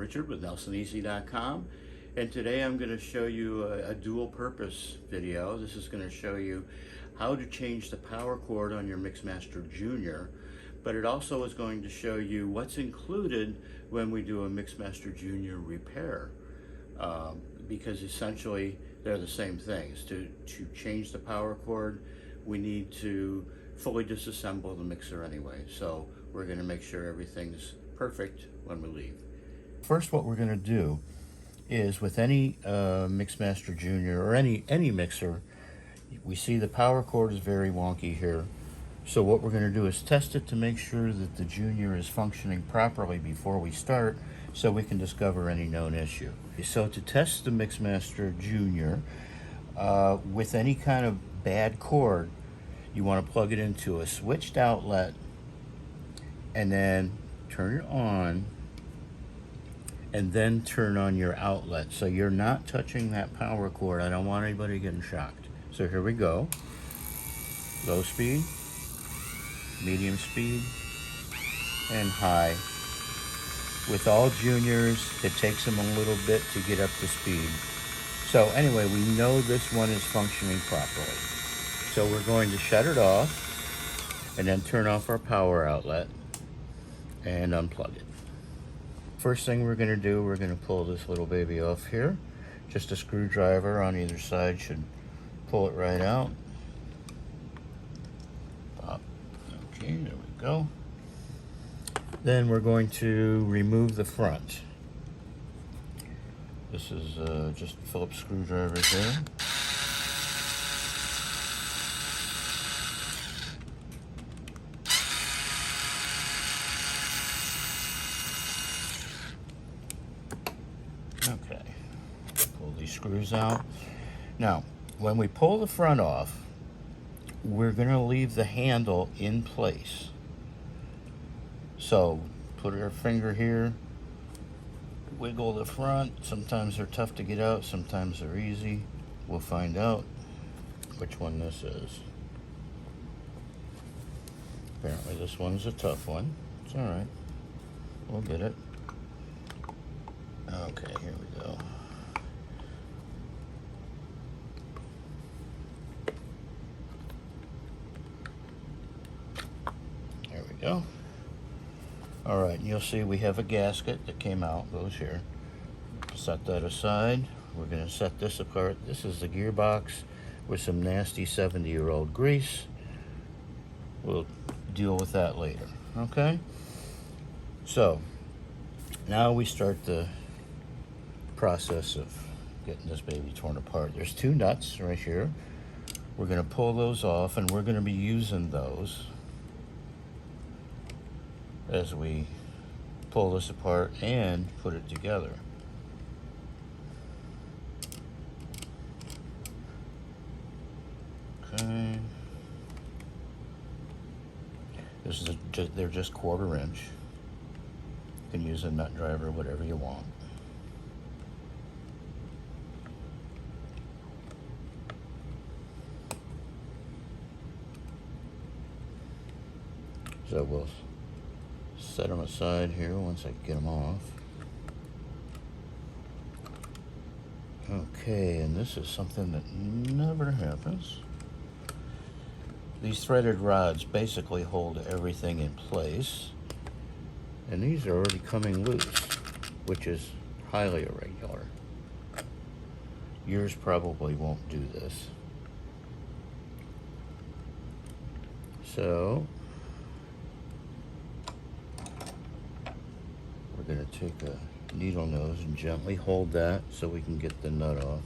Richard with NelsonEasy.com, and today I'm going to show you a dual purpose video. This is going to show you how to change the power cord on your Mixmaster Junior, but it also is going to show you what's included when we do a Mixmaster Junior repair, because essentially they're the same things. To change the power cord, we need to fully disassemble the mixer anyway, so we're going to make sure everything's perfect when we leave. First, what we're going to do is, with any Mixmaster Junior or any mixer, we see the power cord is very wonky here. So what we're going to do is test it to make sure that the Junior is functioning properly before we start, so we can discover any known issue. So to test the Mixmaster Junior with any kind of bad cord, you want to plug it into a switched outlet and then turn it on, and then turn on your outlet. So you're not touching that power cord. I don't want anybody getting shocked. So here we go. Low speed, medium speed, and high. With all Juniors, it takes them a little bit to get up to speed. So anyway, we know this one is functioning properly. So we're going to shut it off and then turn off our power outlet and unplug it. First thing we're going to do, we're going to pull this little baby off here. Just a screwdriver on either side should pull it right out. Pop. Okay, there we go. Then we're going to remove the front. This is just a Phillips screwdriver there. Okay, pull these screws out. Now, when we pull the front off, we're going to leave the handle in place. So, put our finger here, wiggle the front. Sometimes they're tough to get out, sometimes they're easy. We'll find out which one this is. Apparently this one's a tough one. It's alright, we'll get it. Okay, here we go. There we go. All right, you'll see we have a gasket that came out, goes here. Set that aside. We're going to set this apart. This is the gearbox with some nasty 70-year-old grease. We'll deal with that later, okay? So, now we start the process of getting this baby torn apart. There's two nuts right here. We're going to pull those off, and we're going to be using those as we pull this apart and put it together. Okay. This is they're just 1/4 inch. You can use a nut driver, whatever you want. So we'll set them aside here once I get them off. Okay, and this is something that never happens. These threaded rods basically hold everything in place, and these are already coming loose, which is highly irregular. Yours probably won't do this. So we're going to take a needle nose and gently hold that so we can get the nut off.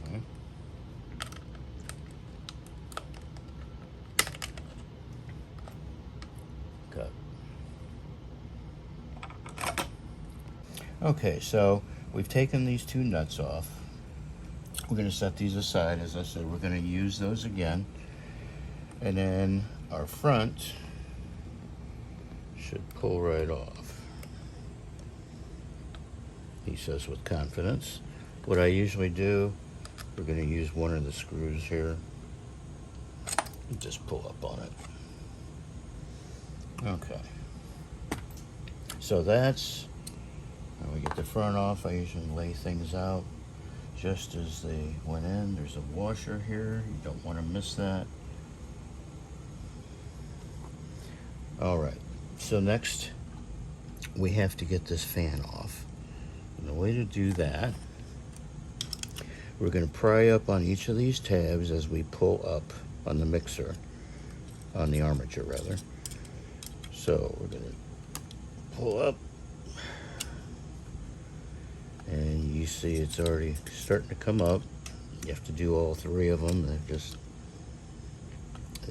Okay. Cut. Okay, so we've taken these two nuts off. We're going to set these aside. As I said, we're going to use those again. And then our front should pull right off. He says with confidence. What I usually do, we're going to use one of the screws here. Just pull up on it. Okay. So that's, when we get the front off, I usually lay things out just as they went in. There's a washer here. You don't want to miss that. All right. So next, we have to get this fan off. And the way to do that, we're going to pry up on each of these tabs as we pull up on the mixer, on the armature rather. So we're going to pull up, and you see it's already starting to come up. You have to do all three of them. They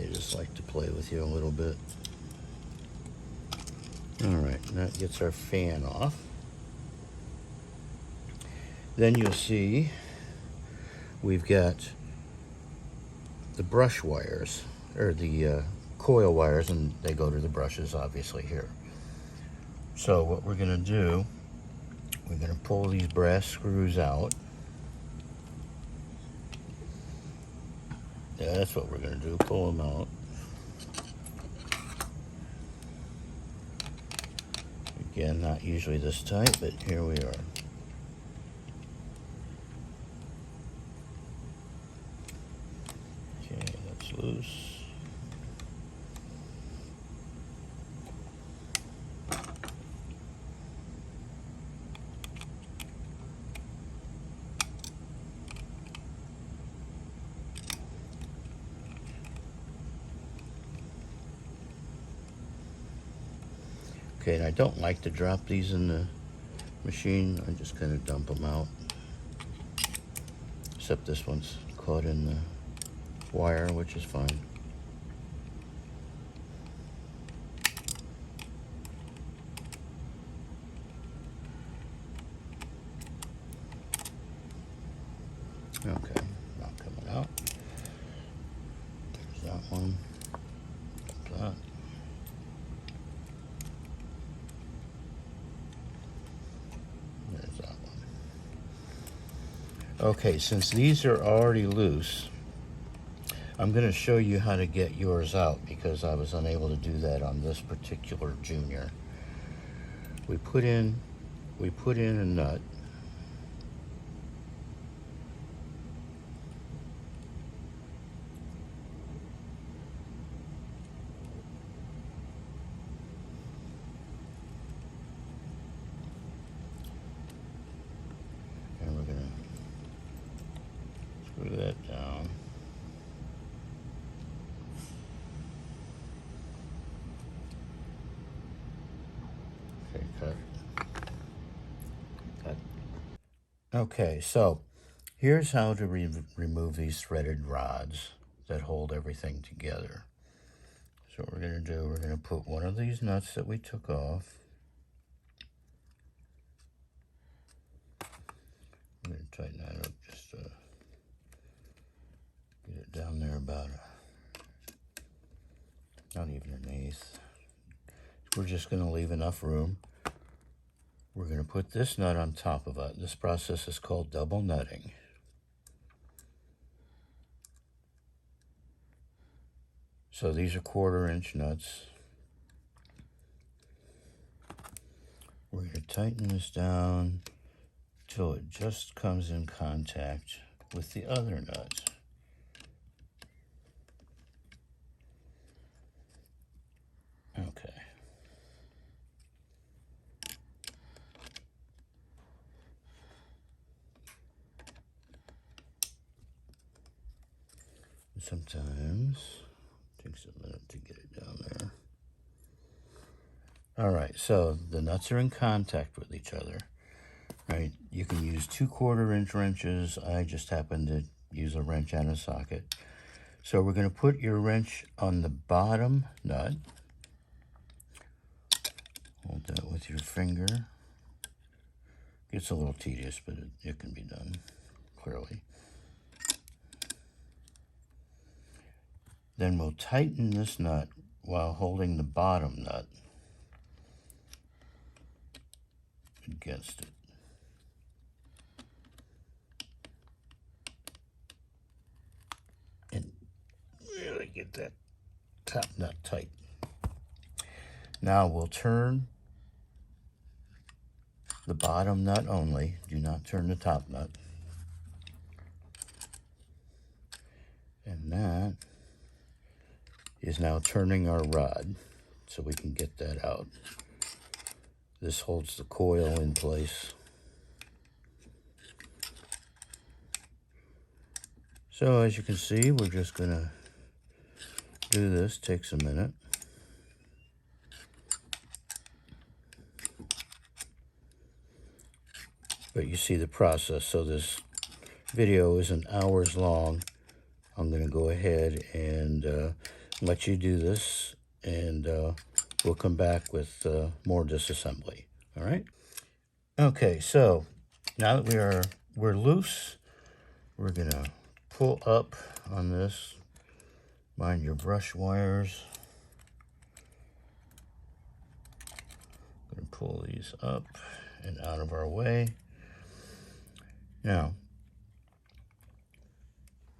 just like to play with you a little bit. All right, that gets our fan off. Then you'll see we've got the brush wires, or the coil wires, and they go to the brushes obviously here. So what we're going to do, we're going to pull these brass screws out. Yeah, that's what we're going to do, pull them out. Again, not usually this tight, but here we are. Okay, that's loose. Okay, and I don't like to drop these in the machine. I just kind of dump them out. Except this one's caught in the wire, which is fine. Okay, not coming out. There's that one. That. There's that one. Okay, since these are already loose, I'm going to show you how to get yours out because I was unable to do that on this particular Junior. We put in a nut. And we're going to screw that down. Okay, cut. Okay, so here's how to remove these threaded rods that hold everything together. So what we're going to do, we're going to put one of these nuts that we took off. I'm going to tighten that up just to get it down there about, not even an eighth. We're just going to leave enough room. We're going to put this nut on top of it. This process is called double nutting. So these are 1/4-inch nuts. We're going to tighten this down till it just comes in contact with the other nuts. Okay. Sometimes it takes a minute to get it down there. All right, so the nuts are in contact with each other. Right, you can use 2 1/4-inch wrenches. I just happen to use a wrench and a socket. So we're going to put your wrench on the bottom nut. Hold that with your finger. Gets a little tedious, but it can be done clearly. Then we'll tighten this nut while holding the bottom nut against it. And Really get that top nut tight. Now we'll turn the bottom nut only. Do not turn the top nut. And that is now turning our rod, so we can get that out. This holds the coil in place. So as you can see, we're just gonna do this. Takes a minute. But you see the process. So this video isn't hours long. I'm gonna go ahead and let you do this, and we'll come back with more disassembly. All right? Okay, so now that we're loose, we're gonna pull up on this. Mind your brush wires. Gonna pull these up and out of our way. Now,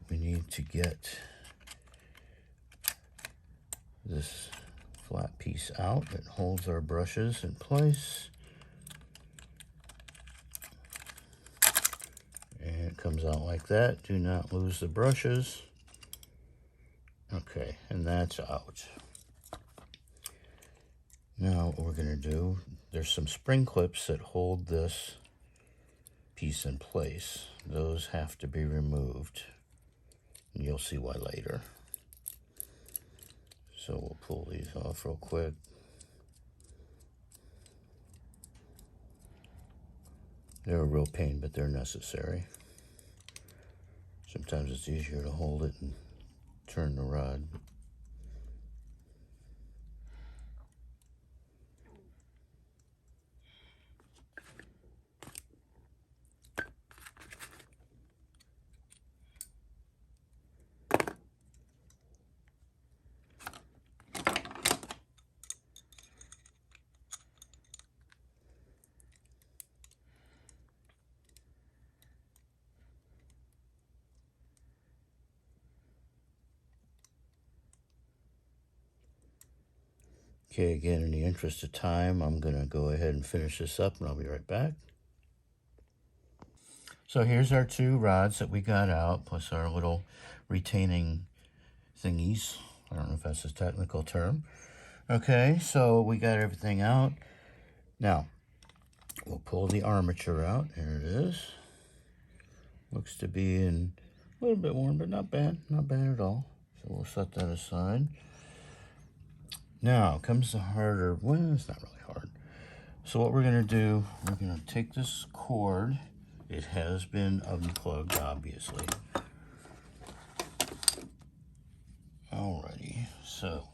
we need to get this flat piece out that holds our brushes in place. And it comes out like that. Do not lose the brushes. Okay, and that's out. Now what we're gonna do, there's some spring clips that hold this piece in place. Those have to be removed. And you'll see why later. So we'll pull these off real quick. They're a real pain, but they're necessary. Sometimes it's easier to hold it and turn the rod. Okay, again, in the interest of time, I'm gonna go ahead and finish this up, and I'll be right back. So here's our two rods that we got out, plus our little retaining thingies. I don't know if that's a technical term. Okay, so we got everything out. Now, we'll pull the armature out. Here it is. Looks to be in a little bit worn, but not bad. Not bad at all. So we'll set that aside. Now comes the harder, well, it's not really hard. So what we're gonna do, we're gonna take this cord. It has been unplugged, obviously. Alrighty, so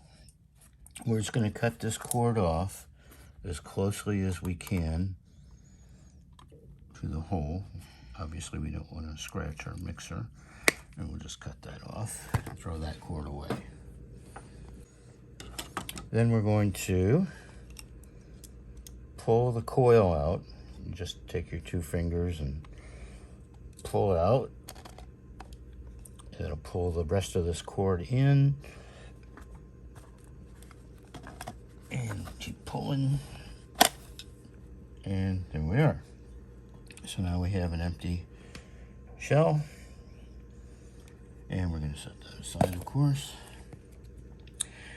we're just gonna cut this cord off as closely as we can to the hole. Obviously we don't wanna scratch our mixer, and we'll just cut that off and throw that cord away. Then we're going to pull the coil out. You just take your two fingers and pull it out. It'll pull the rest of this cord in. And keep pulling. And there we are. So now we have an empty shell. And we're going to set that aside, of course.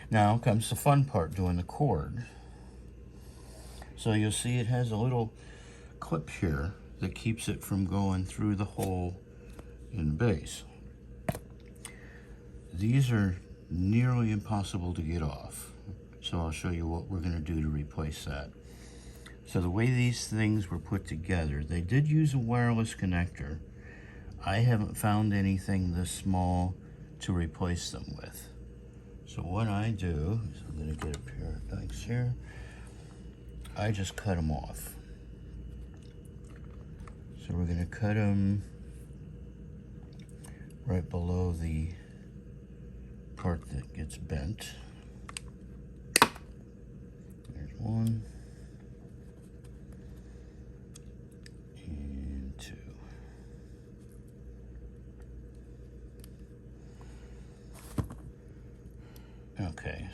Now comes the fun part, doing the cord. So you'll see it has a little clip here that keeps it from going through the hole in the base. These are nearly impossible to get off. So I'll show you what we're going to do to replace that. So the way these things were put together, they did use a wireless connector. I haven't found anything this small to replace them with. So what I do is I'm going to get a pair of dikes here. I just cut them off. So we're going to cut them right below the part that gets bent. There's one. And two.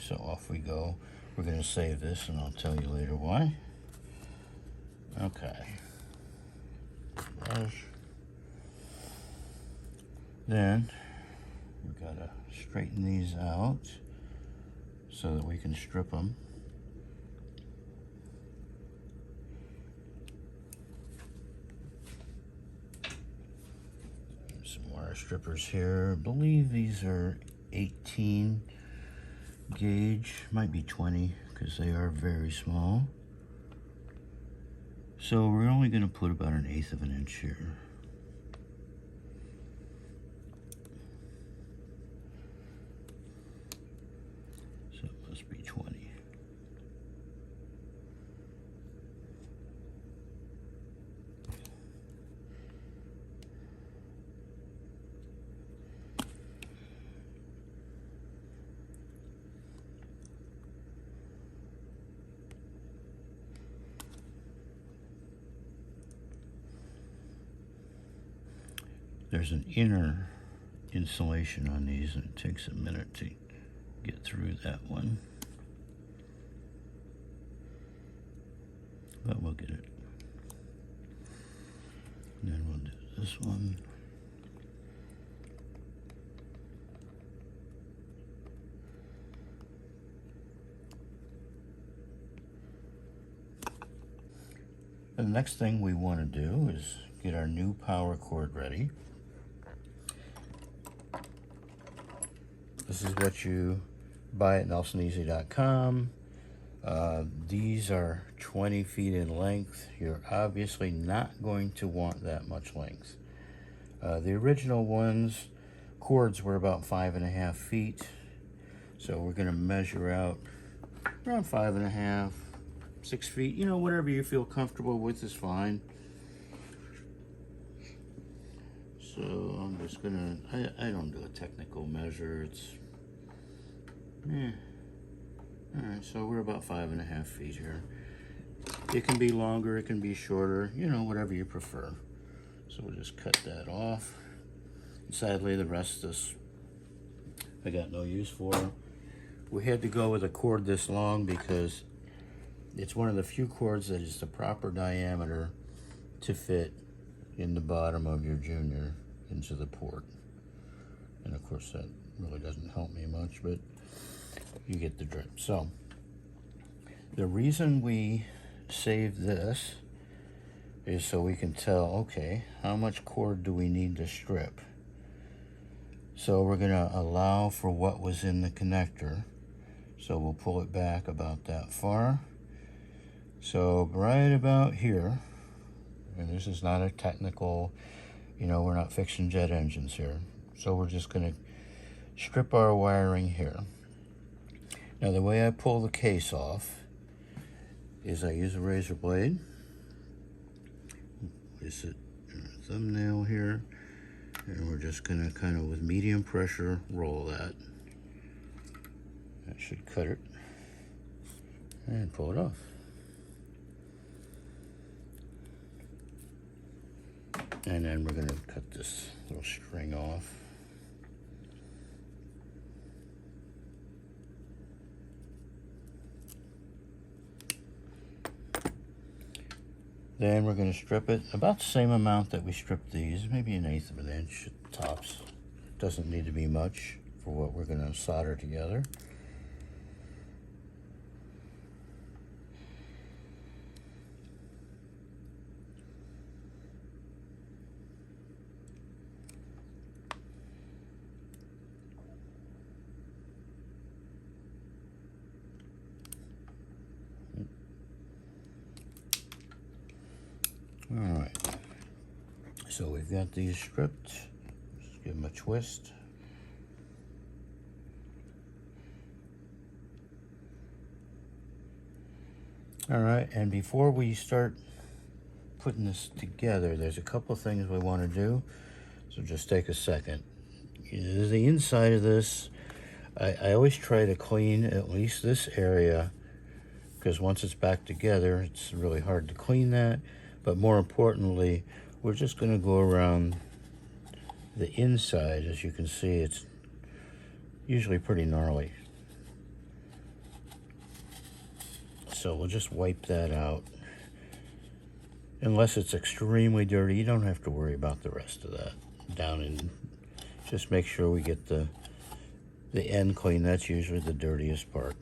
So off we go. We're going to save this and I'll tell you later why. Okay. Brush. Then we've got to straighten these out so that we can strip them. Some wire strippers here. I believe these are 18 gauge, might be 20 because they are very small. So we're only going to put about 1/8 of an inch here. So it must be 20. There's an inner insulation on these, and it takes a minute to get through that one. But we'll get it. And then we'll do this one. And the next thing we want to do is get our new power cord ready. This is what you buy at NelsonEasy.com. These are 20 feet in length. You're obviously not going to want that much length. The original ones, cords were about 5.5 feet. So we're going to measure out around 5.5, 6 feet. You know, whatever you feel comfortable with is fine. So I'm just gonna, I don't do a technical measure, it's, Alright, so we're about 5.5 feet here. It can be longer, it can be shorter, you know, whatever you prefer. So we'll just cut that off. Sadly, the rest of this I got no use for. We had to go with a cord this long because it's one of the few cords that is the proper diameter to fit in the bottom of your Junior into the port. And of course that really doesn't help me much, but you get the drift. So the reason we save this is so we can tell, okay, how much cord do we need to strip? So we're gonna allow for what was in the connector. So we'll pull it back about that far. So right about here, and this is not a technical, you know, we're not fixing jet engines here. So we're just gonna strip our wiring here. Now the way I pull the case off is I use a razor blade. Place it in a thumbnail here, and we're just gonna kind of, with medium pressure, roll that. That should cut it, and pull it off. And then we're gonna cut this little string off. Then we're going to strip it about the same amount that we stripped these, maybe 1/8 of an inch at the tops. Doesn't need to be much for what we're going to solder together. All right, so we've got these stripped. Just give them a twist. All right, and before we start putting this together, there's a couple things we want to do. So just take a second. The inside of this, I always try to clean at least this area, because once it's back together, it's really hard to clean that. But more importantly, we're just going to go around the inside. As you can see, it's usually pretty gnarly. so we'll just wipe that out. Unless it's extremely dirty, you don't have to worry about the rest of that. Down in, just make sure we get the end clean. That's usually the dirtiest part.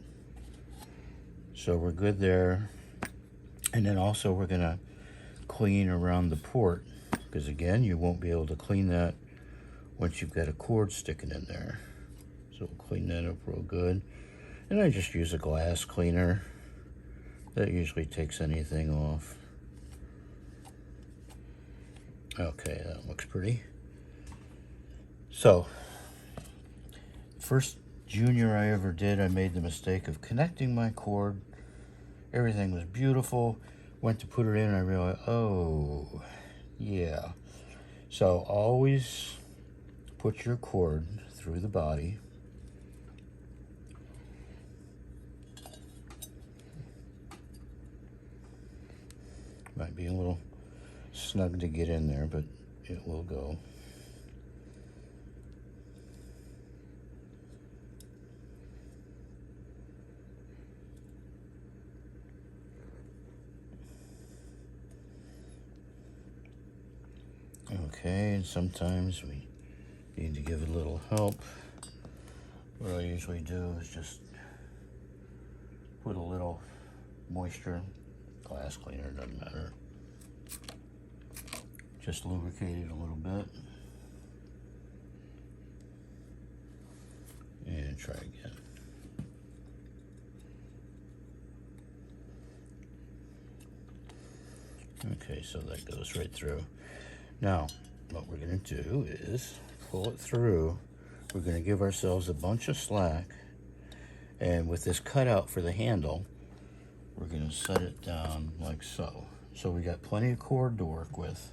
So we're good there. And then also we're gonna clean around the port, because again, you won't be able to clean that once you've got a cord sticking in there. So we'll clean that up real good. And I just use a glass cleaner. That usually takes anything off. Okay, that looks pretty. So, first Junior I ever did, I made the mistake of connecting my cord. Everything was beautiful. Went to put it in and I realized, oh, yeah. So always put your cord through the body. Might be a little snug to get in there, but it will go. Okay, and sometimes we need to give it a little help. What I usually do is just put a little moisture, glass cleaner, doesn't matter. Just lubricate it a little bit. And try again. Okay, so that goes right through. Now, what we're going to do is pull it through. We're going to give ourselves a bunch of slack. And with this cutout for the handle, we're going to set it down like so. So we got plenty of cord to work with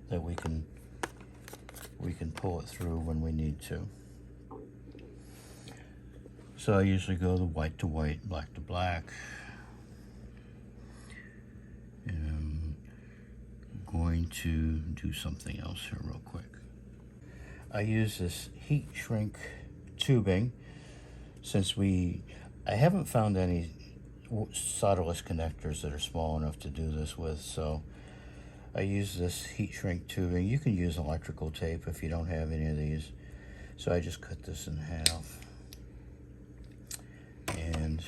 that we can pull it through when we need to. So I usually go the white to white, black to black. And I'm going to do something else here real quick. I use this heat shrink tubing since I haven't found any solderless connectors that are small enough to do this with, so I use this heat shrink tubing. You can use electrical tape if you don't have any of these. So I just cut this in half and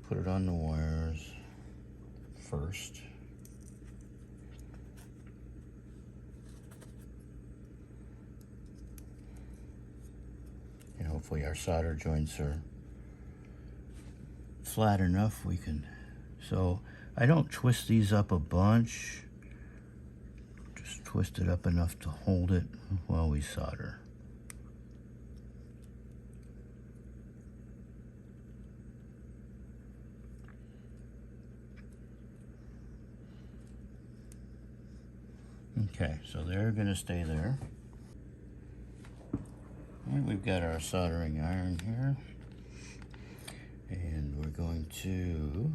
put it on the wires first. And hopefully our solder joints are flat enough we can. So I don't twist these up a bunch, just twist it up enough to hold it while we solder. Okay, so they're gonna stay there. And we've got our soldering iron here. And we're going to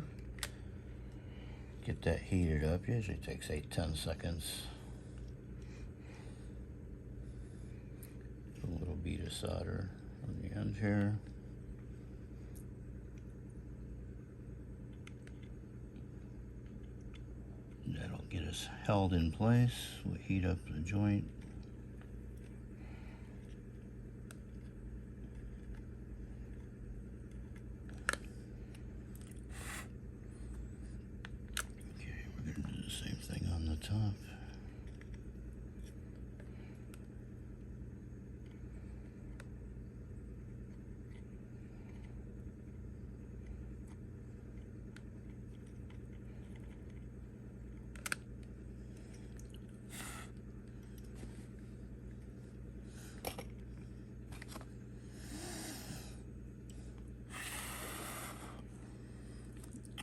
get that heated up. Usually takes 8-10 seconds. A little bead of solder on the end here. That'll get us held in place. We'll heat up the joint. Top.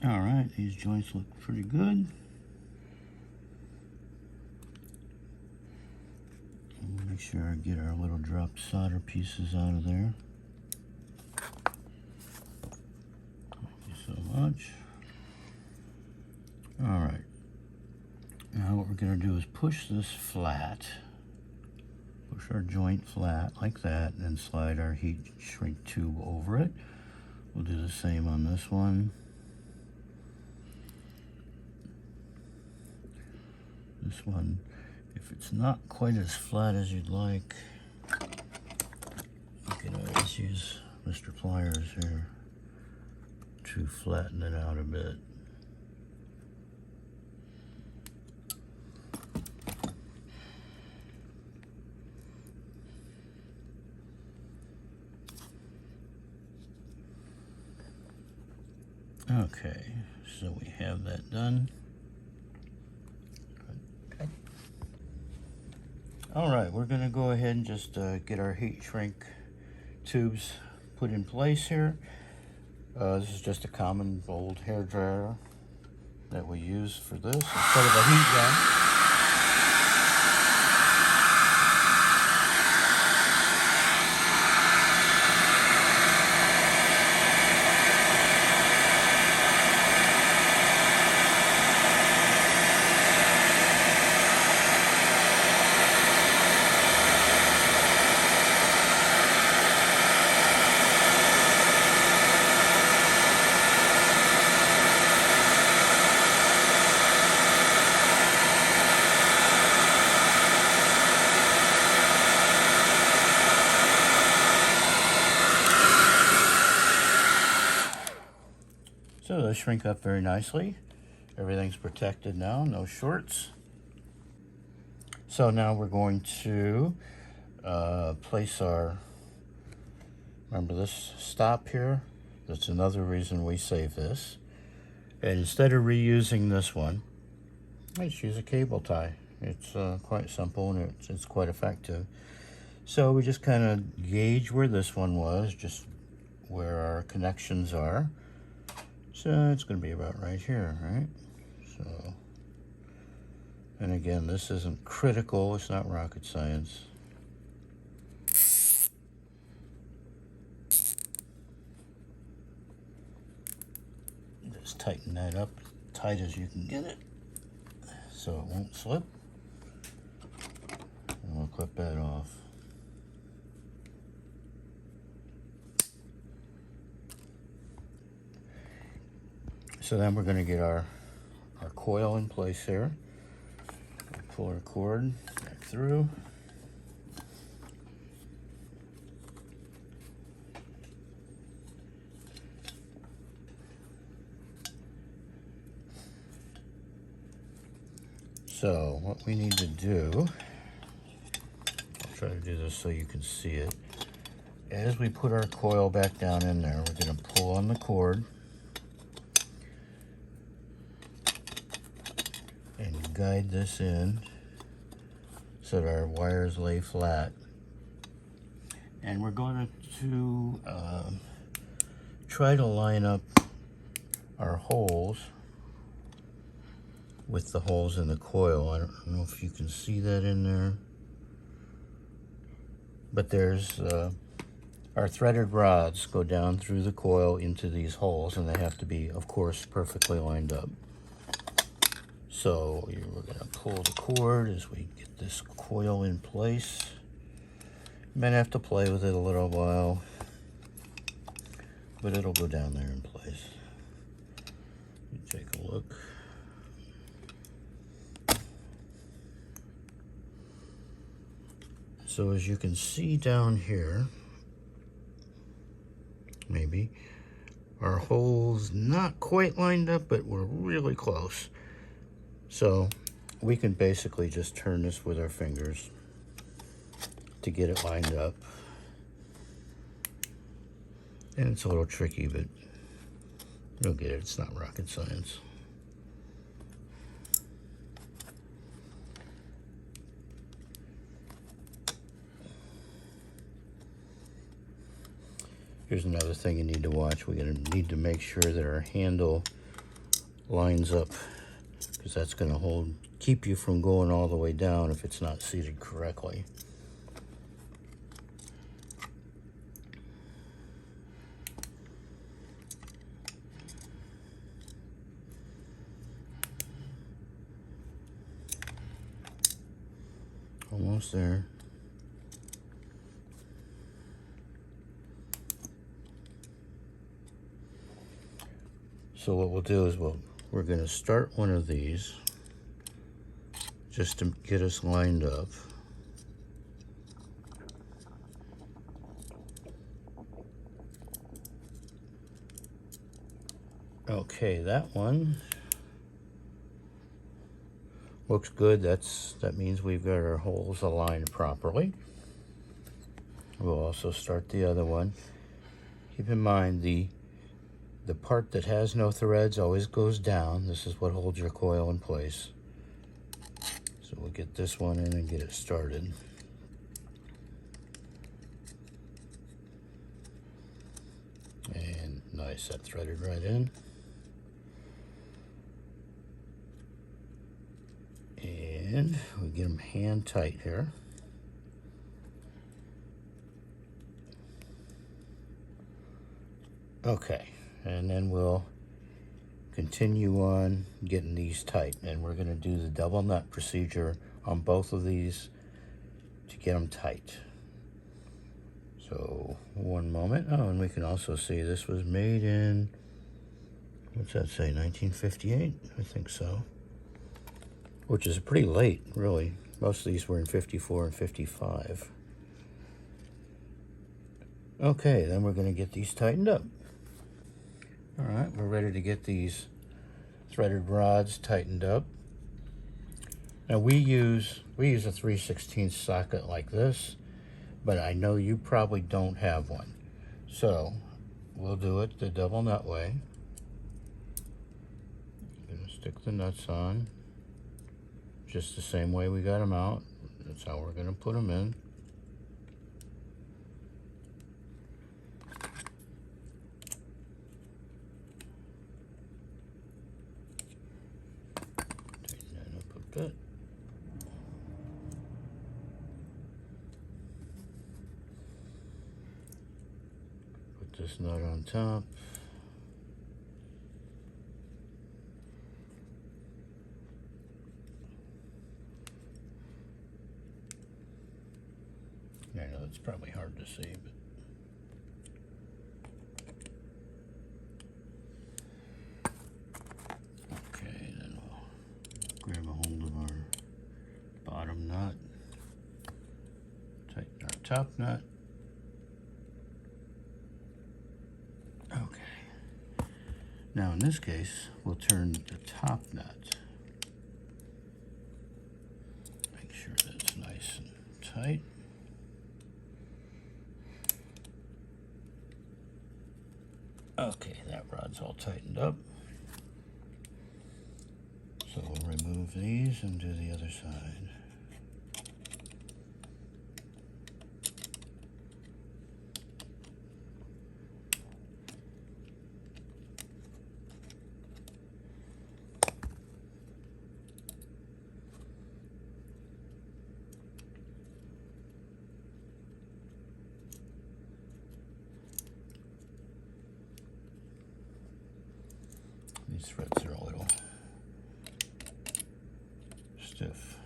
All right, these joints look pretty good. Make sure I get our little drop solder pieces out of there. Thank you so much. All right. Now what we're going to do is push this flat. Push our joint flat like that, and then slide our heat shrink tube over it. We'll do the same on this one. This one, if it's not quite as flat as you'd like, you can always use Mr. Pliers here to flatten it out a bit. Okay, so we have that done. Okay. All right, we're gonna go ahead and just get our heat shrink tubes put in place here. This is just a common old hair dryer that we use for this instead of a heat gun. So those shrink up very nicely. Everything's protected now, no shorts. So now we're going to place our, remember this stop here? That's another reason we save this. And instead of reusing this one, let's use a cable tie. It's quite simple and it's quite effective. So we just kind of gauge where this one was, just where our connections are. So it's going to be about right here, right? So, and again, this isn't critical, it's not rocket science. Just tighten that up tight as you can get it so it won't slip. And we'll clip that off. So then we're going to get our coil in place here. Pull our cord back through. So what we need to do, I'll try to do this so you can see it. As we put our coil back down in there, we're going to pull on the cord and guide this in so that our wires lay flat. And we're going to try to line up our holes with the holes in the coil. I don't know if you can see that in there, but there's our threaded rods go down through the coil into these holes, and they have to be, of course, perfectly lined up. So we're going to pull the cord as we get this coil in place. You might have to play with it a little while, but it'll go down there in place. Take a look. So as you can see down here, maybe, our hole's not quite lined up, but we're really close. So we can basically just turn this with our fingers to get it lined up. And it's a little tricky, but you'll get it. It's not rocket science. Here's another thing you need to watch. We're going to need to make sure that our handle lines up, because that's going to keep you from going all the way down if it's not seated correctly. Almost there. So what we'll do is we're going to start one of these just to get us lined up. Okay, that one looks good. That means we've got our holes aligned properly. We'll also start the other one. Keep in mind the part that has no threads always goes down. This is what holds your coil in place. So we'll get this one in and get it started. And nice, that threaded right in. And we get them hand tight here. Okay, and then we'll continue on getting these tight, and we're going to do the double nut procedure on both of these to get them tight. So one moment. Oh, and we can also see this was made in, what's that say, 1958? I think so. Which is pretty late, really. Most of these were in 54 and 55. Okay, then we're going to get these tightened up. All right, we're ready to get these threaded rods tightened up. Now we use a 3/16 socket like this, but I know you probably don't have one. So we'll do it the double nut way. I'm gonna stick the nuts on just the same way we got them out. That's how we're gonna put them in. Tighten that up a bit. Put this nut on top. I know it's probably hard to see, but okay, then we'll grab a hold of our bottom nut, tighten our top nut. Okay. Now in this case, we'll turn the top nut. Make sure that it's nice and tight. Okay, that rod's all tightened up. So we'll remove these and do the other side. These threads are a little stiff.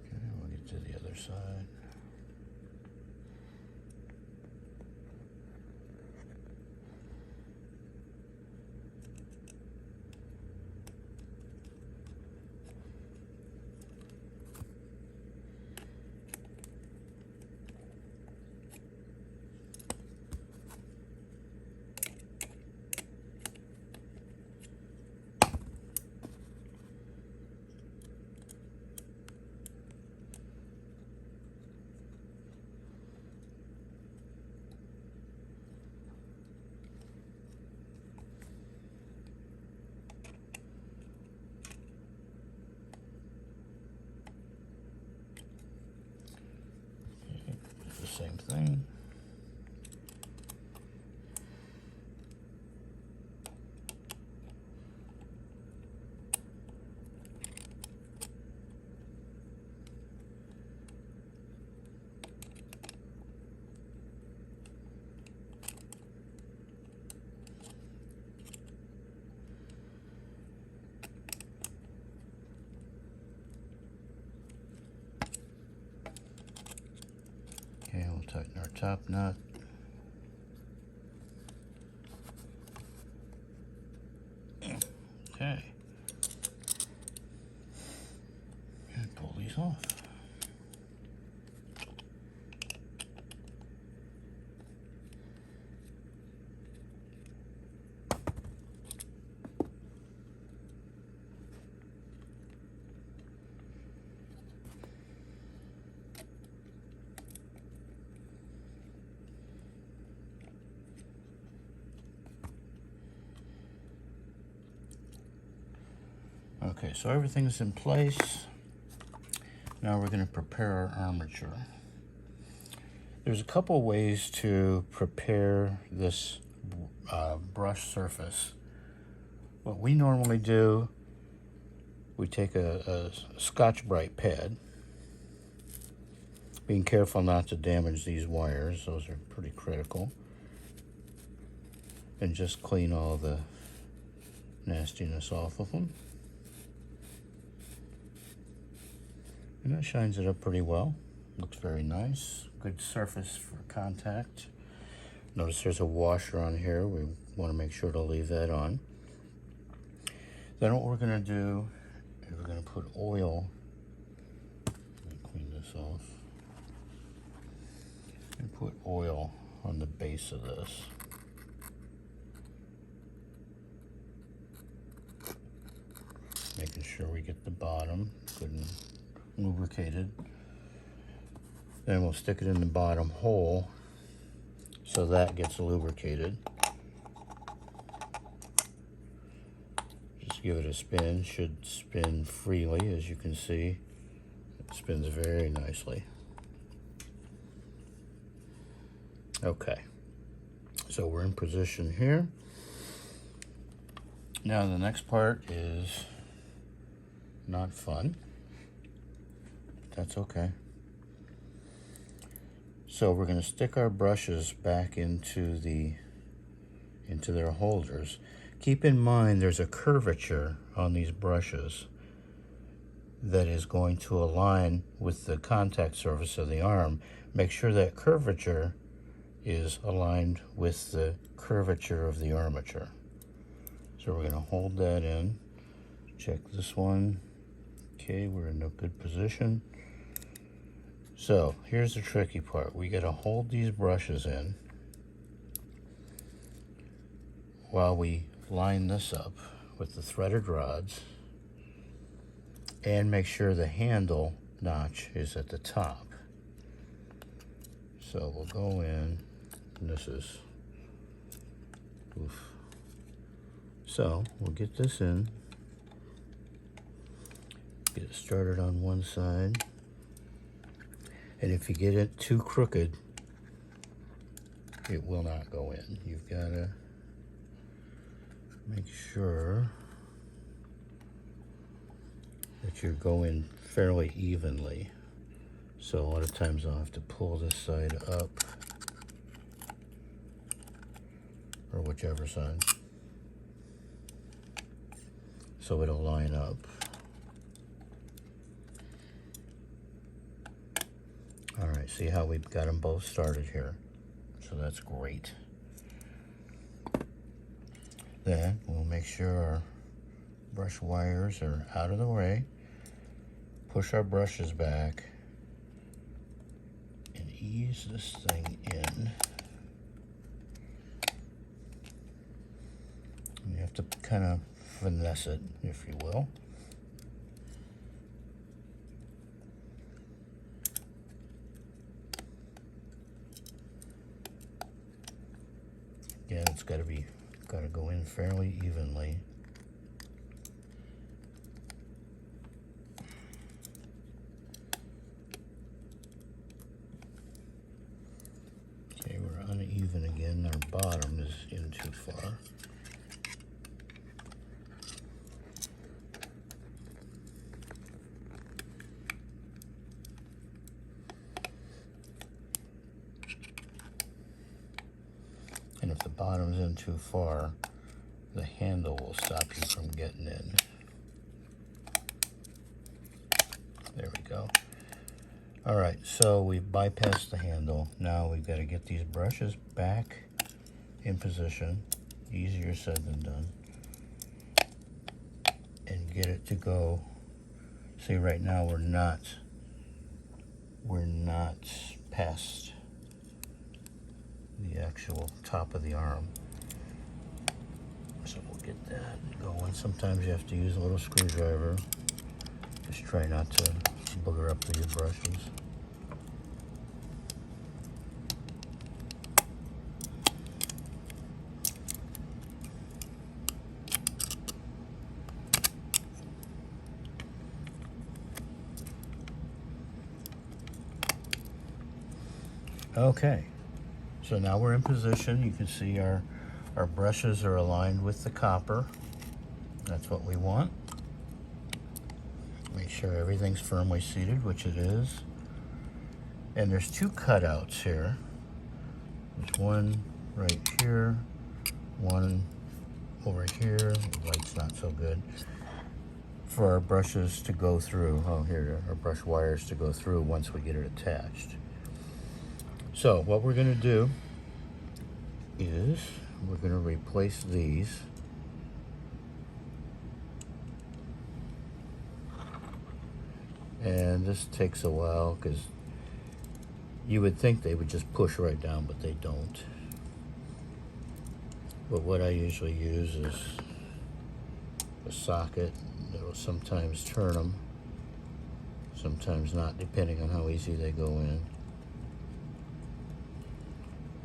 Okay, we'll get to the other side. Same thing. Okay, we'll tighten our top nut. Okay. And pull these off. Okay, so everything's in place. Now we're going to prepare our armature. There's a couple ways to prepare this brush surface. What we normally do, we take a Scotch-Brite pad, being careful not to damage these wires, those are pretty critical, and just clean all the nastiness off of them. And that shines it up pretty well. Looks very nice. Good surface for contact. Notice there's a washer on here. We want to make sure to leave that on. Then what we're going to do is we're going to put oil. Let me clean this off. And put oil on the base of this. Making sure we get the bottom good and lubricated. Then we'll stick it in the bottom hole so that gets lubricated. Just give it a spin. Should spin freely, as you can see. It spins very nicely. Okay, so we're in position here. Now the next part is not fun. That's okay. So we're going to stick our brushes back into their holders. Keep in mind there's a curvature on these brushes that is going to align with the contact surface of the arm. Make sure that curvature is aligned with the curvature of the armature. So we're going to hold that in. Check this one. Okay, we're in a good position. So here's the tricky part. We got to hold these brushes in while we line this up with the threaded rods, and make sure the handle notch is at the top. So we'll go in, and this is, oof. So we'll get this in, get it started on one side. And if you get it too crooked, it will not go in. You've got to make sure that you go in fairly evenly. So a lot of times I'll have to pull this side up, or whichever side, so it'll line up. All right, see how we've got them both started here? So that's great. Then we'll make sure our brush wires are out of the way. Push our brushes back and ease this thing in. And you have to kind of finesse it, if you will. Again, it's got to go in fairly evenly. Okay, we're uneven again. Our bottom is in too far. And if the bottom's in too far, the handle will stop you from getting in. There we go. All right, so we've bypassed the handle. Now we've got to get these brushes back in position. Easier said than done. and get it to go. See, right now we're not past the actual top of the arm. So we'll get that going. Sometimes you have to use a little screwdriver. Just try not to booger up your brushes. Okay, so now we're in position. You can see our brushes are aligned with the copper. That's what we want. Make sure everything's firmly seated, which it is. And there's two cutouts here. There's one right here, one over here. The light's not so good. For our brushes to go through. Oh, here, our brush wires to go through once we get it attached. So what we're going to do is we're going to replace these. And this takes a while because you would think they would just push right down, but they don't. But what I usually use is a socket that will sometimes turn them, sometimes not, depending on how easy they go in.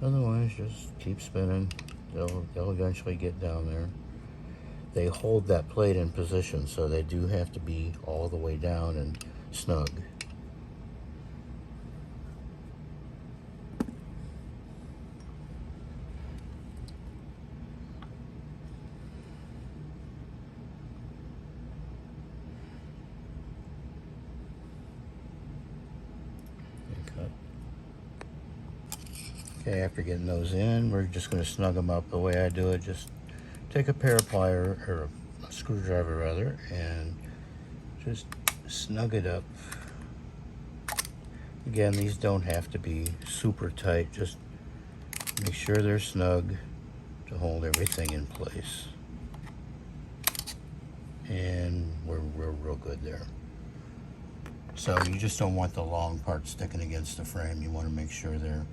Otherwise, just keep spinning. They'll eventually get down there. They hold that plate in position, so they do have to be all the way down and snug. Okay, after getting those in, we're just going to snug them up the way I do it. Just take a pair of pliers, or a screwdriver rather, and just snug it up. Again, these don't have to be super tight. Just make sure they're snug to hold everything in place. And we're real good there. So you just don't want the long part sticking against the frame. You want to make sure they're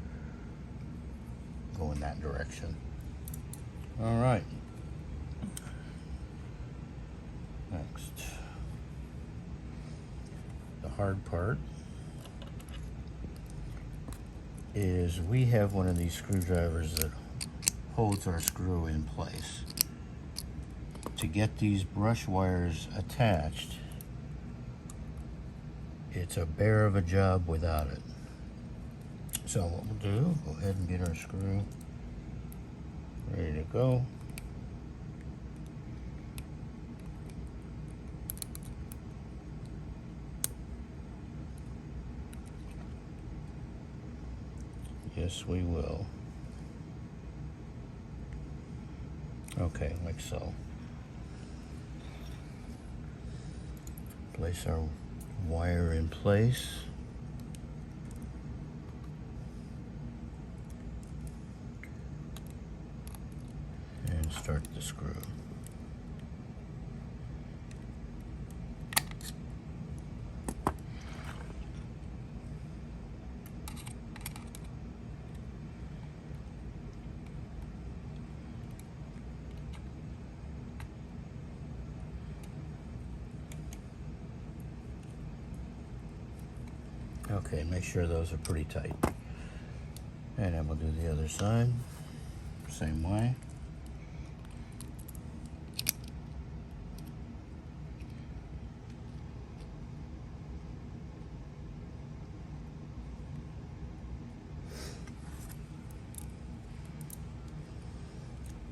going that direction. All right. Next, the hard part is we have one of these screwdrivers that holds our screw in place. To get these brush wires attached, it's a bear of a job without it. So what we'll do, go ahead and get our screw ready to go. Yes, we will. Okay, like so. Place our wire in place. And start the screw. Okay, make sure those are pretty tight. And then we'll do the other side, same way.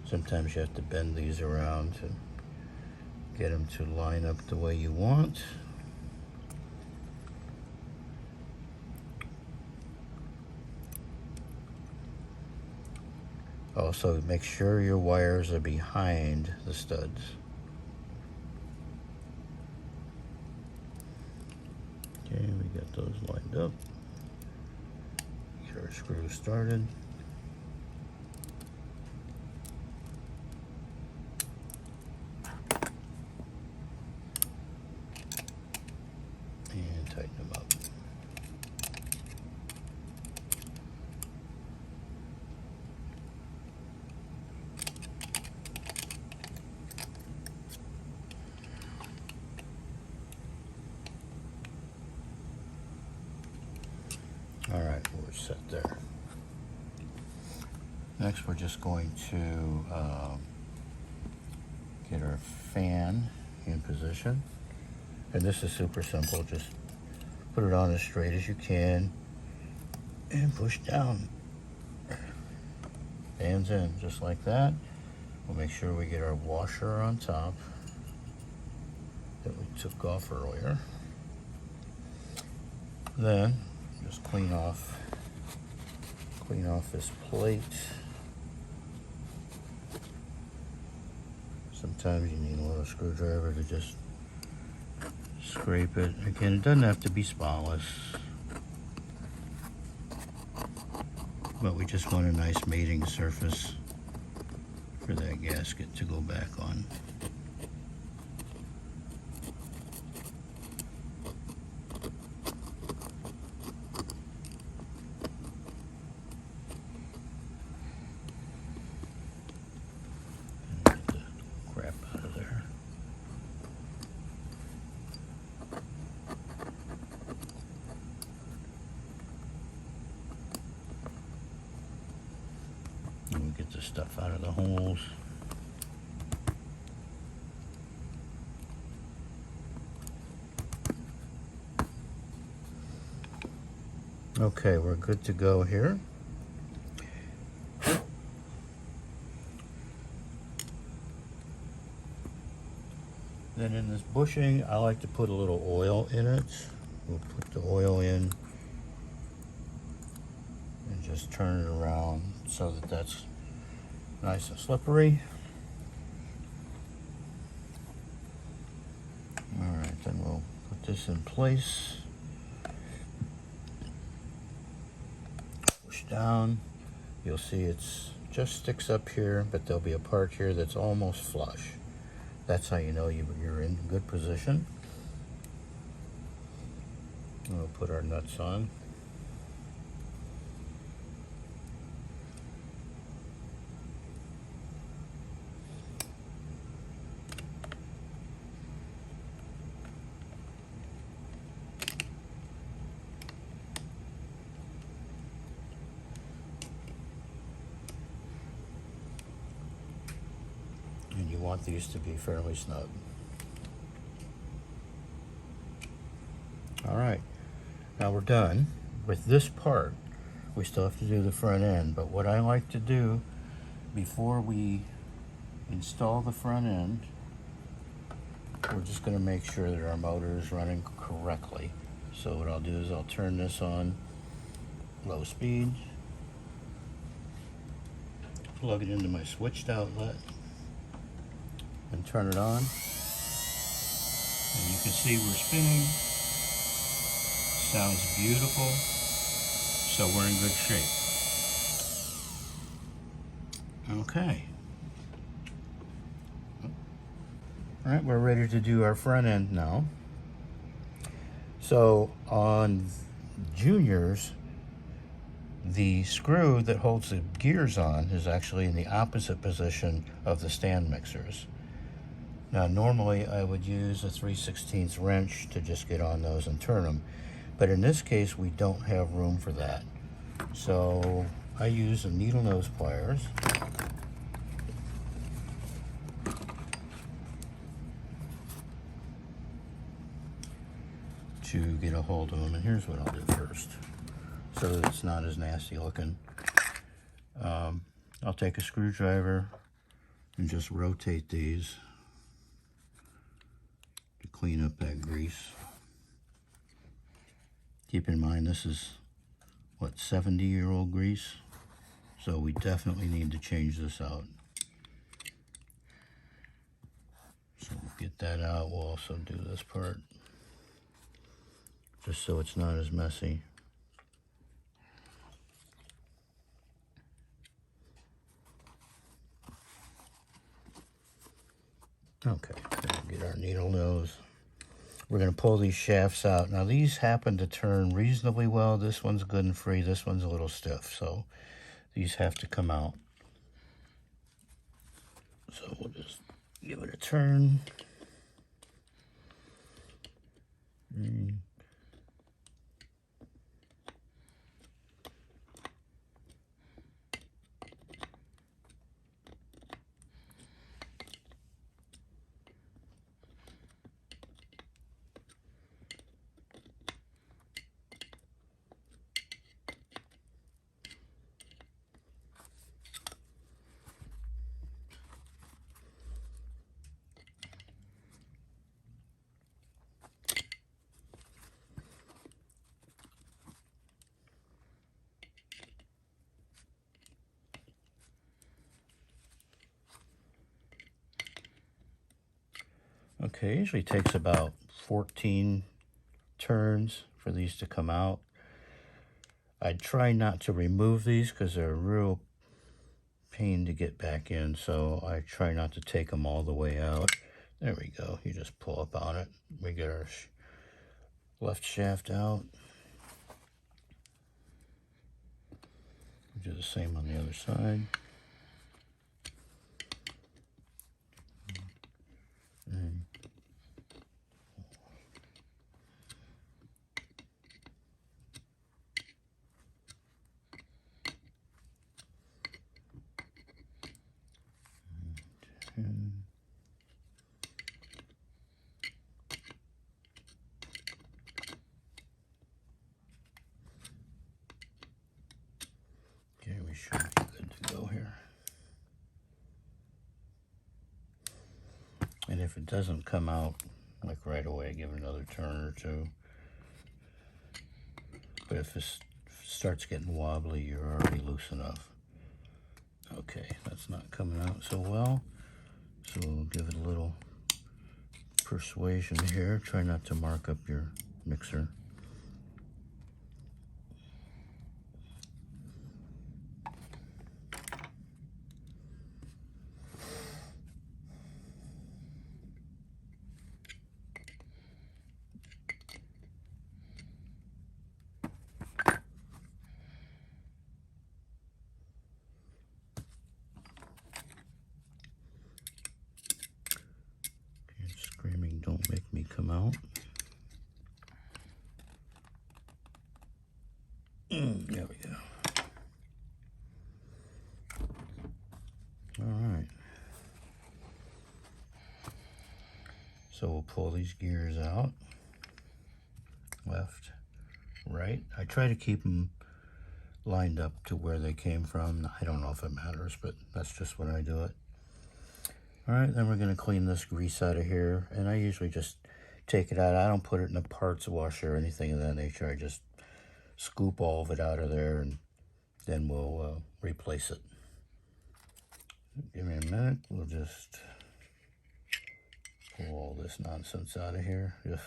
Sometimes you have to bend these around to get them to line up the way you want. Also, make sure your wires are behind the studs. Okay, we got those lined up. Get our screw started. right, we're set there. Next, we're just going to get our fan in position. And this is super simple. Just put it on as straight as you can and push down. Fans in, just like that. We'll make sure we get our washer on top that we took off earlier. Then just clean off this plate. Sometimes you need a little screwdriver to just scrape it. Again, it doesn't have to be spotless, but we just want a nice mating surface for that gasket to go back on. And get the crap out of there. And we get the stuff out of the holes. Okay, we're good to go here. Then in this bushing, I like to put a little oil in it. We'll put the oil in and just turn it around so that that's nice and slippery. All right, then we'll put this in place. Push down. You'll see it's just sticks up here, but there'll be a part here that's almost flush. That's how you know you're in good position. And we'll put our nuts on. And you want these to be fairly snug. All right, now we're done with this part. We still have to do the front end, but what I like to do before we install the front end, we're just going to make sure that our motor is running correctly. So what I'll do is I'll turn this on low speed, plug it into my switched outlet, and turn it on. And you can see we're spinning. Sounds beautiful. So we're in good shape. Okay. All right, we're ready to do our front end now. So on Juniors, the screw that holds the gears on is actually in the opposite position of the stand mixers. Now normally I would use a 3/16 wrench to just get on those and turn them. But in this case we don't have room for that. So I use a needle nose pliers. To get a hold of them. And here's what I'll do first, so that it's not as nasty looking. I'll take a screwdriver and just rotate these to clean up that grease. Keep in mind this is, what, 70-year-old grease? So we definitely need to change this out. So we'll get that out. We'll also do this part, just so it's not as messy. Okay, we'll get our needle nose. We're going to pull these shafts out. Now these happen to turn reasonably well. This one's good and free. This one's a little stiff, so these have to come out. So we'll just give it a turn. Okay, usually takes about 14 turns for these to come out. I try not to remove these because they're a real pain to get back in, so I try not to take them all the way out. There we go. You just pull up on it. We get our left shaft out. Do the same on the other side. And okay, we should be good to go here. And if it doesn't come out like right away, give it another turn or two. But if it starts getting wobbly, you're already loose enough. Okay, that's not coming out so well. So we'll give it a little persuasion here. Try not to mark up your mixer. Okay, screaming, don't make me come out. There we go. All right. So we'll pull these gears out. Left, right. I try to keep them lined up to where they came from. I don't know if it matters, but that's just when I do it. All right, then we're going to clean this grease out of here. And I usually just take it out. I don't put it in a parts washer or anything of that nature. I just scoop all of it out of there, and then we'll replace it. Give me a minute. We'll just pull all this nonsense out of here. Ugh.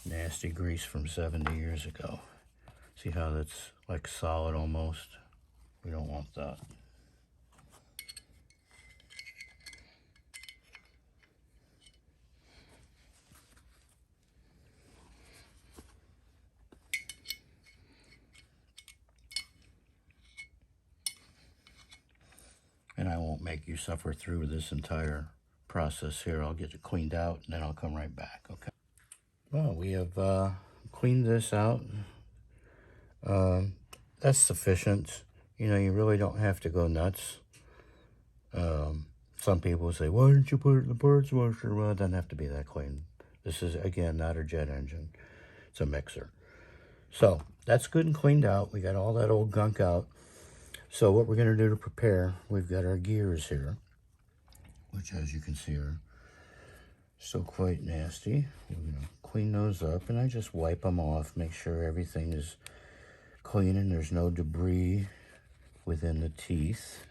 Nasty grease from 70 years ago. See how that's like solid almost? We don't want that. And I won't make you suffer through this entire process here. I'll get it cleaned out and then I'll come right back, okay? Well, we have cleaned this out. That's sufficient. You know, you really don't have to go nuts. Some people say, why didn't you put it in the parts washer? Well, it doesn't have to be that clean. This is, again, not a jet engine. It's a mixer. So, that's good and cleaned out. We got all that old gunk out. So what we're going to do to prepare, we've got our gears here, which as you can see are still quite nasty. We're going to clean those up, and I just wipe them off, make sure everything is clean and there's no debris within the teeth.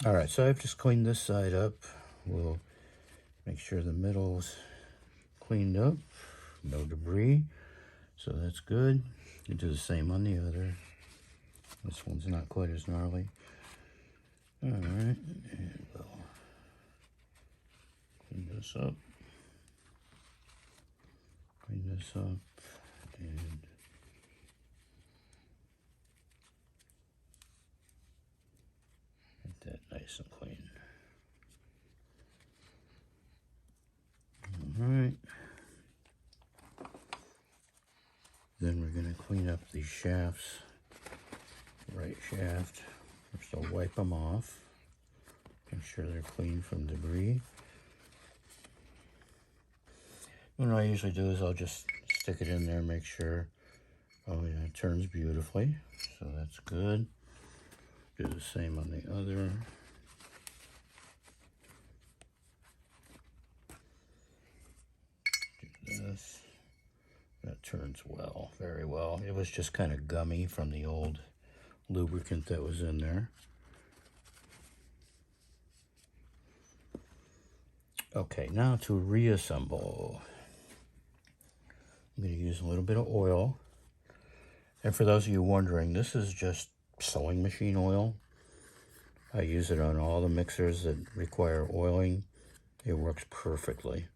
All right, so I've just cleaned this side up. We'll make sure the middle's cleaned up, no debris. So that's good. You do the same on the other. This one's not quite as gnarly. All right, and we'll clean this up. Clean this up, and get that nice and clean. All right. Then we're going to clean up these shafts. Right shaft. First I'll wipe them off. Make sure they're clean from debris. And what I usually do is I'll just stick it in there, make sure, oh yeah, it turns beautifully. So that's good. Do the same on the other. Do this. That turns well, very well. It was just kind of gummy from the old lubricant that was in there. Okay, now to reassemble. I'm going to use a little bit of oil. And for those of you wondering, this is just sewing machine oil. I use it on all the mixers that require oiling. It works perfectly.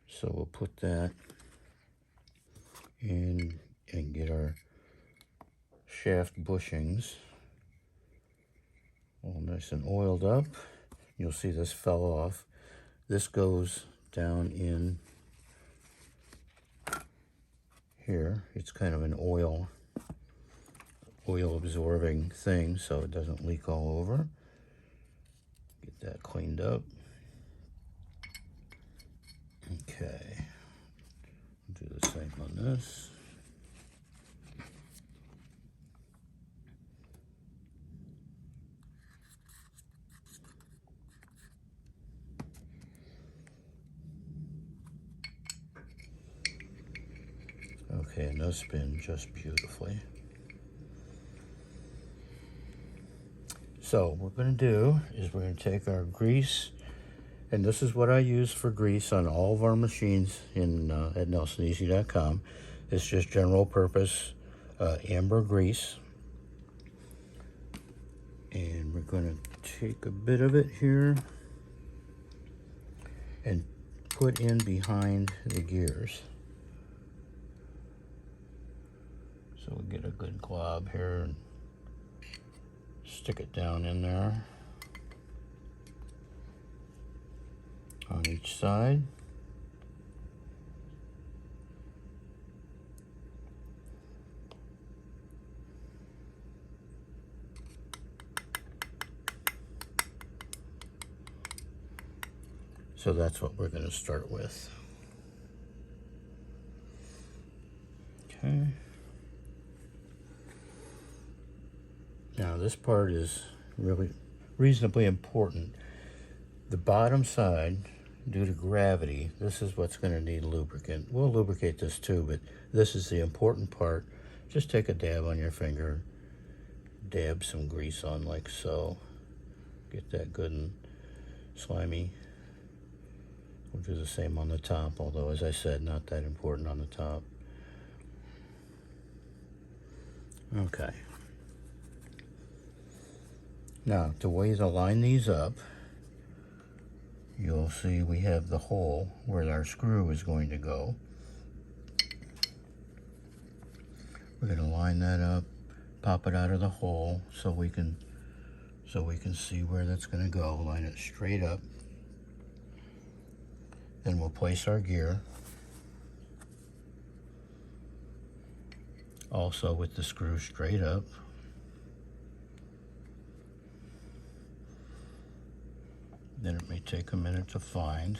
So we'll put that in and get our shaft bushings all nice and oiled up. You'll see this fell off. This goes down in here. It's kind of an oil absorbing thing so it doesn't leak all over. Get that cleaned up. Okay, do the same on this. Okay, and those spin just beautifully. So what we're going to do is we're going to take our grease, and this is what I use for grease on all of our machines in at NelsonEasy.com. It's just general purpose amber grease. And we're going to take a bit of it here and put in behind the gears. So we'll get a good glob here and stick it down in there on each side. So that's what we're going to start with. Okay. Now this part is really reasonably important. The bottom side, due to gravity, this is what's going to need lubricant. We'll lubricate this too, but this is the important part. Just take a dab on your finger, dab some grease on like so. Get that good and slimy. We'll do the same on the top, although as I said, not that important on the top. Okay. Now, the way to line these up, you'll see we have the hole where our screw is going to go. We're going to line that up, pop it out of the hole so we can see where that's going to go. Line it straight up. Then we'll place our gear. Also with the screw straight up. Then it may take a minute to find.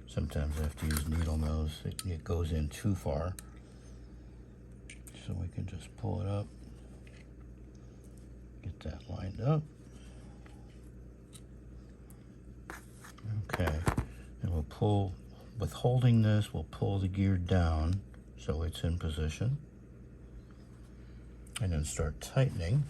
Sometimes I have to use needle nose. It goes in too far. So we can just pull it up. Get that lined up. Okay, and we'll pull, with holding this, we'll pull the gear down so it's in position. And then start tightening.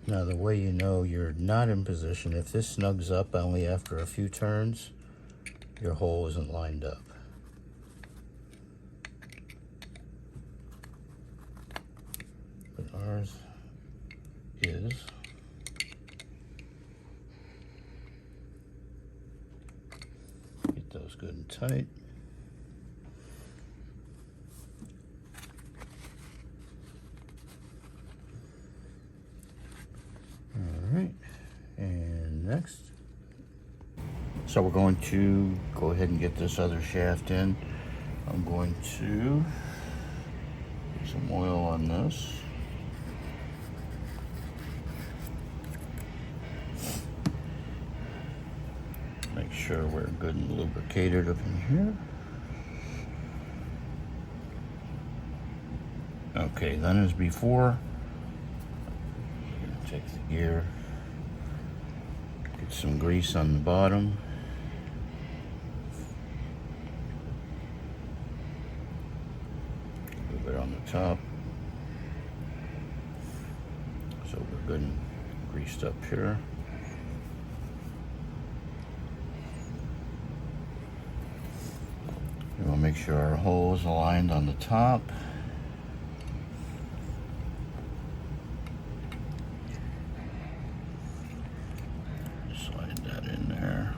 Now the way you know you're not in position, if this snugs up only after a few turns, your hole isn't lined up. But ours is. Get those good and tight. All right, and next, So we're going to go ahead and get this other shaft in. I'm going to put some oil on this. Make sure we're good and lubricated up in here. Okay, then as before, I'm going to take the gear, get some grease on the bottom. A little bit on the top. So we're good and greased up here. We want to make sure our hole is aligned on the top. Slide that in there.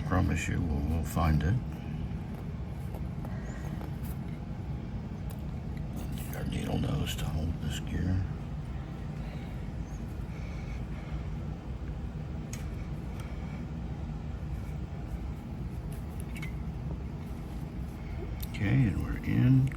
Promise you we'll find it. Our needle nose to hold this gear. Okay, and we're in.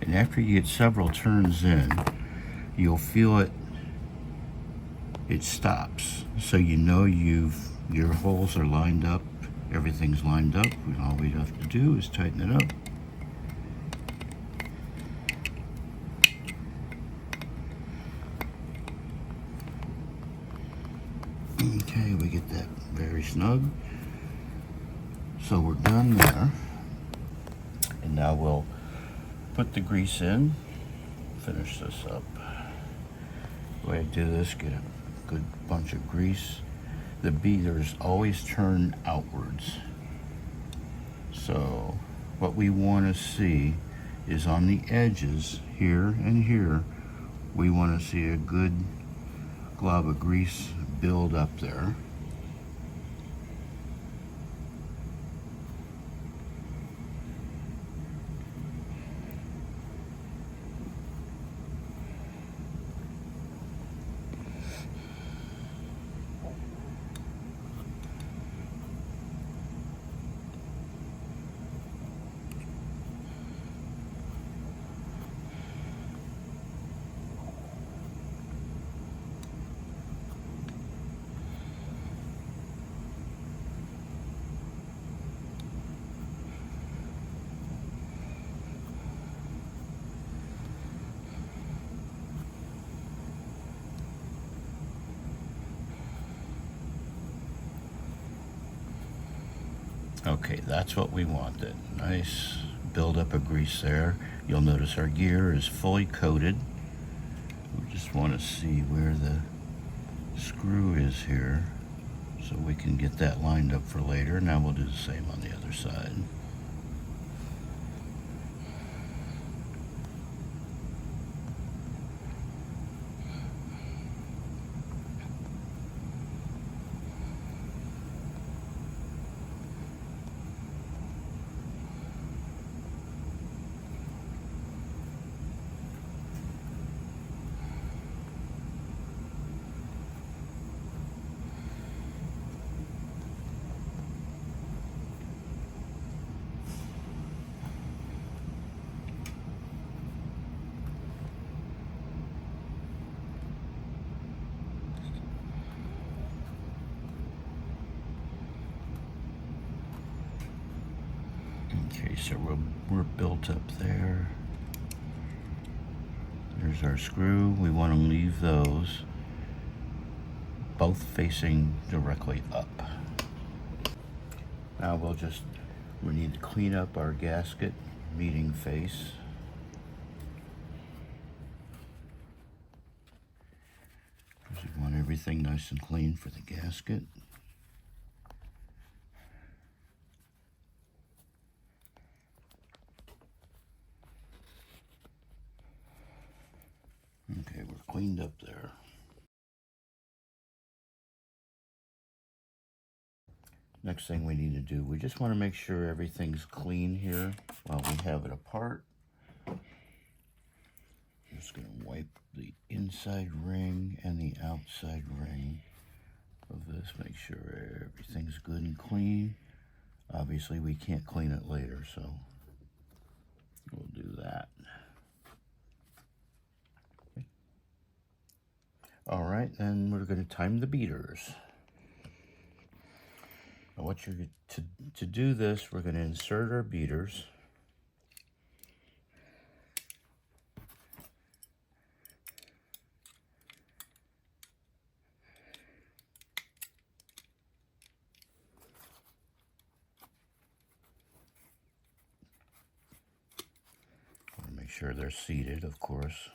And after you get several turns in, you'll feel it stops. So you know your holes are lined up, everything's lined up. All we have to do is tighten it up. Okay, we get that very snug. So we're done there. And now we'll put the grease in, finish this up. The way I do this, get a good bunch of grease. The beaters always turn outwards. So what we want to see is on the edges here and here, we want to see a good glob of grease build up there. Okay, that's what we wanted. Nice buildup of grease there. You'll notice our gear is fully coated. We just want to see where the screw is here so we can get that lined up for later. Now we'll do the same on the other side. Okay, so we're built up there. There's our screw. We want to leave those both facing directly up. Now we need to clean up our gasket meeting face. Because we want everything nice and clean for the gasket. Okay, we're cleaned up there. Next thing we need to do, we just want to make sure everything's clean here while we have it apart. Just going to wipe the inside ring and the outside ring of this, make sure everything's good and clean. Obviously we can't clean it later, so we'll do that. Okay. All right, then we're going to time the beaters. Now what you're to do this, we're going to insert our beaters. Make sure they're seated, of course.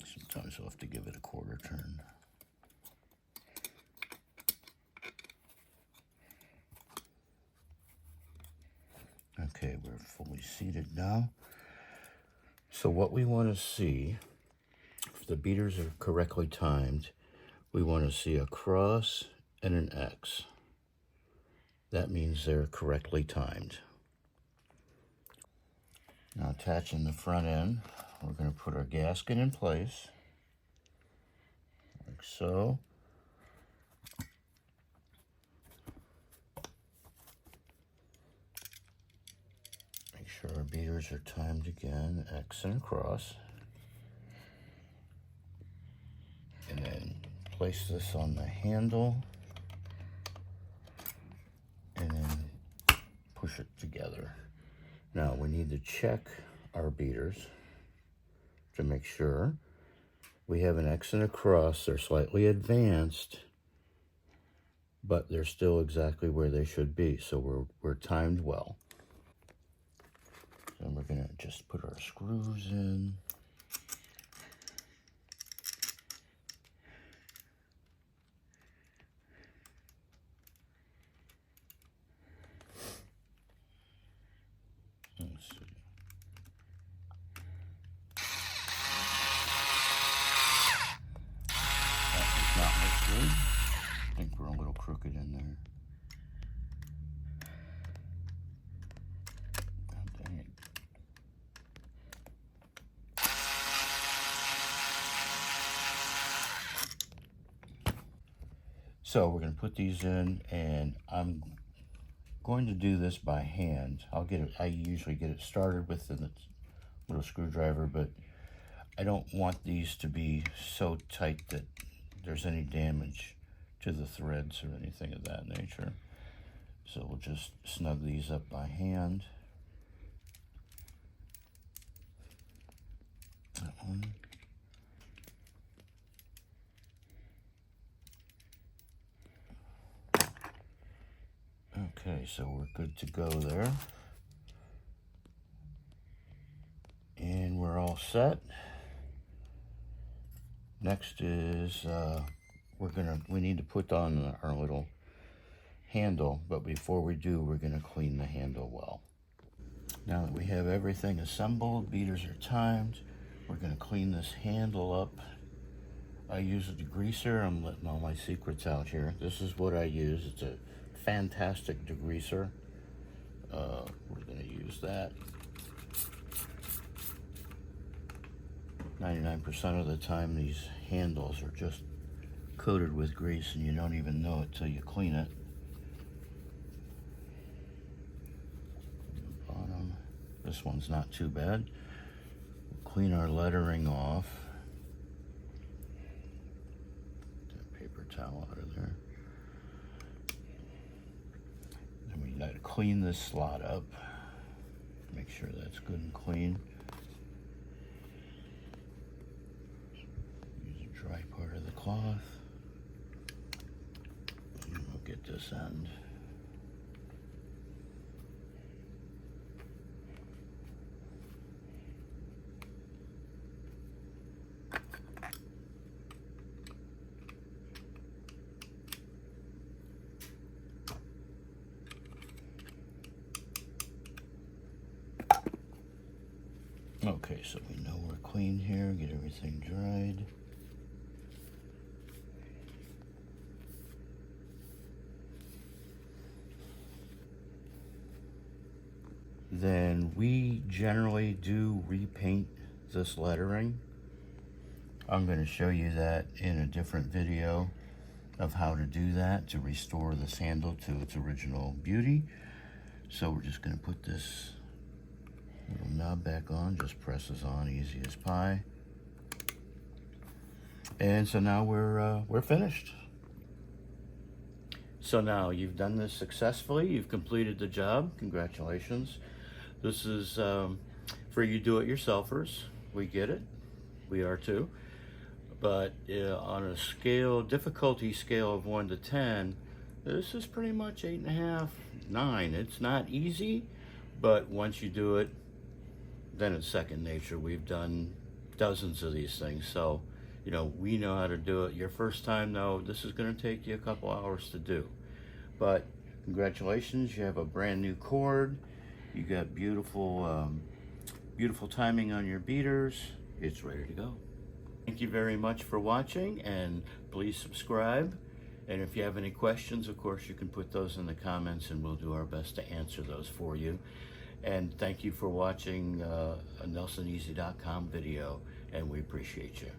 Sometimes I'll have to give it a quarter turn. Okay, we're fully seated now. So what we want to see, if the beaters are correctly timed, we want to see a cross and an X. That means they're correctly timed. Now attaching the front end, we're going to put our gasket in place, like so. Make sure our beaters are timed again, X and across. And then place this on the handle and then push it together. Now we need to check our beaters to make sure. We have an X and a cross. They're slightly advanced, but they're still exactly where they should be. So we're timed well. So we're gonna just put our screws in. Let's see. That does not look good. I think we're a little crooked in there. Oh, dang it. So we're going to put these in, and I'm going to do this by hand. I usually get it started with the little screwdriver, but I don't want these to be so tight that there's any damage to the threads or anything of that nature. So we'll just snug these up by hand. That one. Okay, so we're good to go there. And we're all set. Next is we need to put on our little handle, but before we do, we're gonna clean the handle well. Now that we have everything assembled, beaters are timed, we're gonna clean this handle up. I use a degreaser. I'm letting all my secrets out here. This is what I use. It's a fantastic degreaser. We're gonna use that. 99% of the time, these handles are just coated with grease and you don't even know it till you clean it. Bottom. This one's not too bad. We'll clean our lettering off. Get that paper towel out of there. Then we clean this slot up. Make sure that's good and clean. Use a dry part of the cloth. And we'll get this end. Okay, so we know we're clean here. Get everything dried. Then we generally do repaint this lettering. I'm going to show you that in a different video of how to do that to restore this handle to its original beauty. So we're just going to put this little knob back on, just presses on easy as pie. And so now we're finished. So now you've done this successfully, you've completed the job, congratulations. This is for you do-it-yourselfers. We get it, we are too. But on a scale, difficulty scale of 1 to 10, this is pretty much 8.5, 9. It's not easy, but once you do it, then it's second nature. We've done dozens of these things, so you know we know how to do it. Your first time though, this is going to take you a couple hours to do, but congratulations, you have a brand new cord. You got beautiful beautiful timing on your beaters. It's ready to go. Thank you very much for watching, and please subscribe. And if you have any questions, of course, you can put those in the comments and we'll do our best to answer those for you. And thank you for watching a NelsonEasy.com video, and we appreciate you.